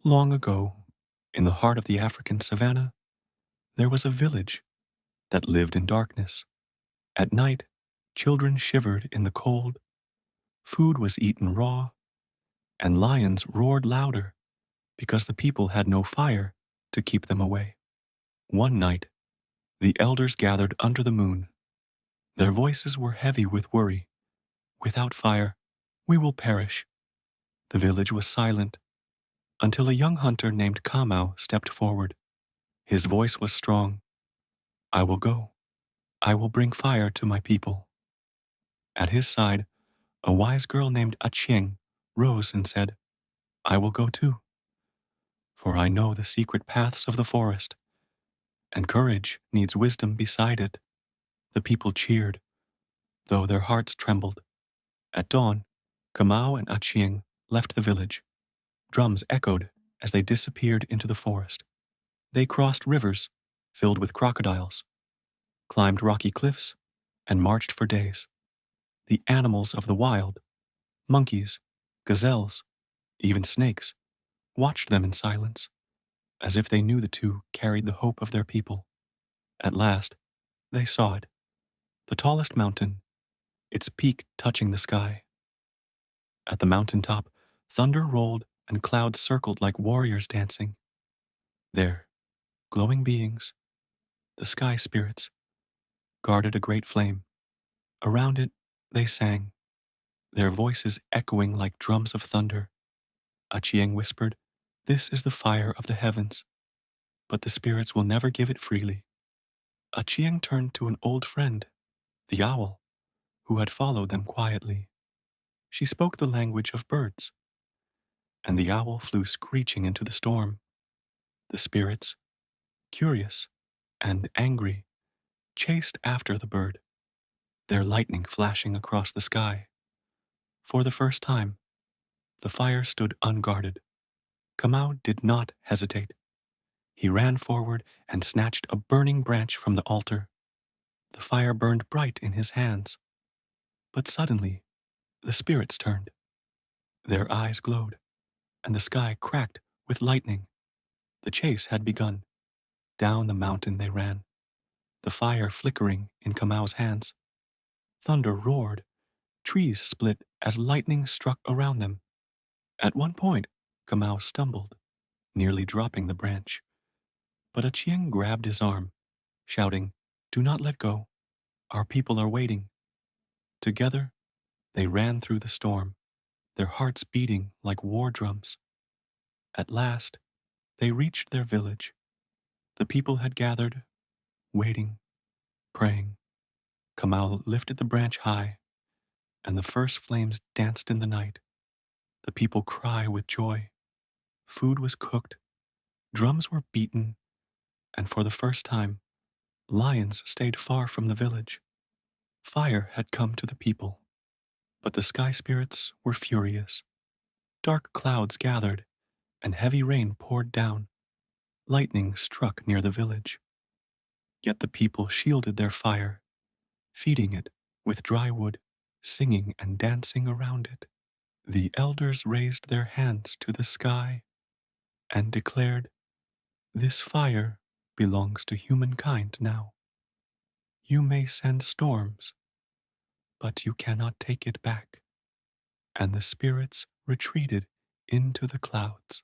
Long ago, in the heart of the African savannah, there was a village that lived in darkness. At night, children shivered in the cold, food was eaten raw, and lions roared louder because the people had no fire to keep them away. One night, the elders gathered under the moon. Their voices were heavy with worry. Without fire, we will perish. The village was silent until a young hunter named Kamau stepped forward. His voice was strong. I will go. I will bring fire to my people. At his side, a wise girl named Achieng rose and said, I will go too, for I know the secret paths of the forest, and courage needs wisdom beside it. The people cheered, though their hearts trembled. At dawn, Kamau and Achieng left the village. Drums echoed as they disappeared into the forest. They crossed rivers filled with crocodiles, climbed rocky cliffs, and marched for days. The animals of the wild, monkeys, gazelles, even snakes, watched them in silence, as if they knew the two carried the hope of their people. At last, they saw it, the tallest mountain, its peak touching the sky. At the mountain top, thunder rolled and clouds circled like warriors dancing. There, glowing beings, the sky spirits, guarded a great flame. Around it, they sang, their voices echoing like drums of thunder. Achieng whispered, This is the fire of the heavens, but the spirits will never give it freely. Achieng turned to an old friend, the owl, who had followed them quietly. She spoke the language of birds, and the owl flew screeching into the storm. The spirits, curious and angry, chased after the bird, their lightning flashing across the sky. For the first time, the fire stood unguarded. Kamau did not hesitate. He ran forward and snatched a burning branch from the altar. The fire burned bright in his hands. But suddenly, the spirits turned. Their eyes glowed, and the sky cracked with lightning. The chase had begun. Down the mountain they ran, the fire flickering in Kamau's hands. Thunder roared, trees split as lightning struck around them. At one point, Kamau stumbled, nearly dropping the branch. But Achieng grabbed his arm, shouting, Do not let go. Our people are waiting. Together, they ran through the storm, their hearts beating like war drums. At last, they reached their village. The people had gathered, waiting, praying. Kamau lifted the branch high, and the first flames danced in the night. The people cried with joy. Food was cooked, drums were beaten, and for the first time, lions stayed far from the village. Fire had come to the people, but the sky spirits were furious. Dark clouds gathered, and heavy rain poured down. Lightning struck near the village. Yet the people shielded their fire, feeding it with dry wood, singing and dancing around it. The elders raised their hands to the sky and declared, This fire belongs to humankind now. You may send storms, but you cannot take it back. And the spirits retreated into the clouds.